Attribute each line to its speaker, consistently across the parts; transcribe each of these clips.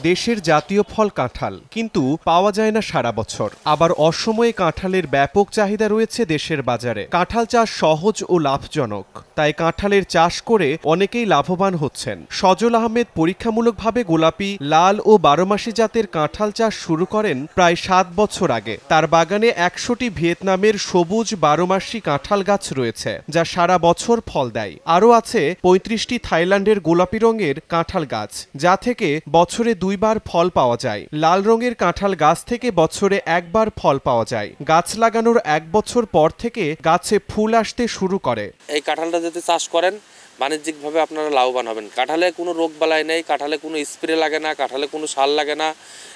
Speaker 1: দেশের জাতীয় ফল কাঁঠাল, কিন্তু পাওয়া যায় না সারা বছর। আবার অসময়ে কাঁঠালের ব্যাপক চাহিদা রয়েছে দেশের বাজারে। কাঁঠাল চাষ সহজ ও লাভজনক, তাই কাঁঠালের চাষ করে অনেকেই লাভবান হচ্ছেন। সজল আহমেদ পরীক্ষামূলকভাবে গোলাপি, লাল ও বারোমাসি জাতের কাঁঠাল চাষ শুরু করেন প্রায় 7 বছর আগে। তার বাগানে 100টি ভিয়েতনামের সবুজ বারোমাসি কাঁঠাল গাছ রয়েছে, যা সারা বছর ফল দেয়। আরও আছে 35টি থাইল্যান্ডের গোলাপি রঙের কাঁঠাল গাছ, যা থেকে বছরে 2বার ফল পাওয়া যায়। লাল রঙের কাঁঠাল গাছ থেকে বছরে 1বার ফল পাওয়া যায়। গাছ লাগানোর 1 বছর পর থেকে গাছে ফুল আসতে শুরু করে।
Speaker 2: এই কাঁঠালটা যদি চাষ করেন বাণিজ্যিকভাবে আপনারা লাভবান হবেন। কাঁঠালে কোনো রোগ বালাই নেই, কাঁঠালে কোনো স্প্রে লাগে না, কাঁঠালে কোনো সার লাগে না,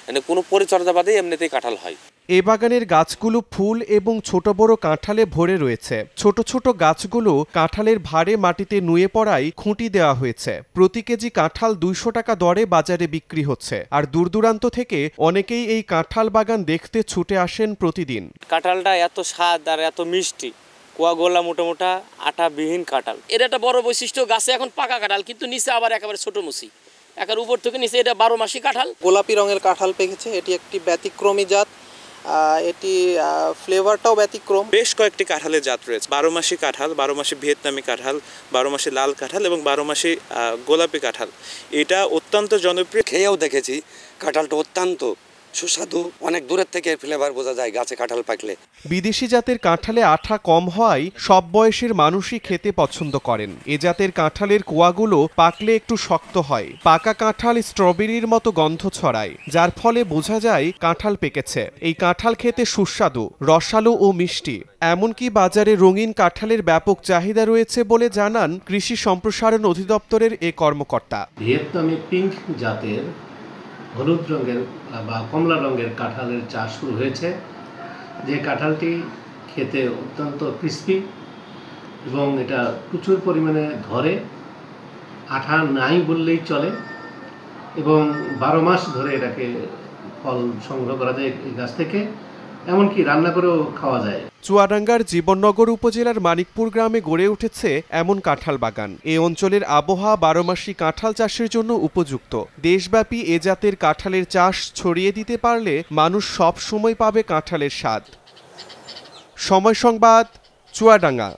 Speaker 2: মানে কোনো পরিচর্যা বাদেই এমনিতেই কাঁঠাল হয়।
Speaker 1: এ বাগানের গাছগুলো ফুল এবং ছোট বড় কাঁঠালে ভরে রয়েছে। ছোট ছোট গাছগুলো কাঁঠালের ভারে মাটিতে নুয়ে পড়ায় খুঁটি দেওয়া হয়েছে। প্রতি কেজি কাঁঠাল 200 টাকা দরে বাজারে বিক্রি হচ্ছে। আর দূর দূরান্ত থেকে অনেকেই এই কাঁঠাল বাগান দেখতে ছুটে আসেন প্রতিদিন।
Speaker 2: কাঁঠালটা এত স্বাদ আর এত মিষ্টি, কোয়াগোলা মোটামোটা আটাবিহীন কাঁঠাল।
Speaker 3: এর একটা বড় বৈশিষ্ট্য, গাছে এখন পাকা কাঁঠাল, কিন্তু নিচে আবার একেবারে ছোট মুচি, একের উপর থেকে নিচে এটা 12 মাসি কাঁঠাল।
Speaker 4: গোলাপি রঙের কাঁঠাল পেকেছে, এটি একটি ব্যতিক্রমী জাত। এটি ফ্লেভারটাও ব্যতিক্রম।
Speaker 5: বেশ কয়েকটি কাঁঠালের জাত রয়েছে, 12 মাসি কাঁঠাল, 12 মাসি ভিয়েতনামি কাঁঠাল, 12 মাসি লাল কাঁঠাল এবং 12 মাসি গোলাপি কাঁঠাল। এটা অত্যন্ত জনপ্রিয়।
Speaker 6: খেয়েও দেখেছি, কাঁঠালটা অত্যন্ত সুস্বাদু। অনেক দূরের থেকে ফ্লেভার বোঝা যায় গাছে কাঁঠাল পাকলে।
Speaker 1: বিদেশি জাতের কাঁঠালে আঠা কম হওয়ায় সব বয়সের মানুষই খেতে পছন্দ করেন। এ জাতের কাঁঠালের কোয়াগুলো পাকলে একটু শক্ত হয়। পাকা কাঁঠাল স্ট্রবেরির মতো গন্ধ ছড়ায়, যার ফলে বোঝা যায় কাঁঠাল পেকেছে। এই কাঁঠাল খেতে সুস্বাদু, রসালো ও মিষ্টি। এমনকি বাজারে রঙিন কাঁঠালের ব্যাপক চাহিদা রয়েছে বলে জানান কৃষি সম্প্রসারণ অধিদপ্তরের এ কর্মকর্তা।
Speaker 7: ভিয়েতনামি পিঙ্ক জাতের হলুদ রঙের বা কমলা রঙের কাঁঠালের চাষ শুরু হয়েছে, যে কাঁঠালটি খেতে অত্যন্ত ক্রিস্পি এবং এটা প্রচুর পরিমাণে ধরে, আঠা নাই বললেই চলে, এবং 12 মাস ধরে এটাকে ফল সংগ্রহ করা যায় এই গাছ থেকে, এমনকি রান্না করেও খাওয়া যায়।
Speaker 1: চুয়াডাঙ্গার জীবননগর উপজেলার মানিকপুর গ্রামে গড়ে উঠেছে এমন কাঁঠাল বাগান। এ অঞ্চলের আবহাওয়া 12 মাসি কাঁঠাল চাষের জন্য উপযুক্ত। দেশব্যাপী এ জাতের কাঁঠালের চাষ ছড়িয়ে দিতে পারলে মানুষ সব সময় পাবে কাঁঠালের স্বাদ। সময় সংবাদ, চুয়াডাঙ্গা।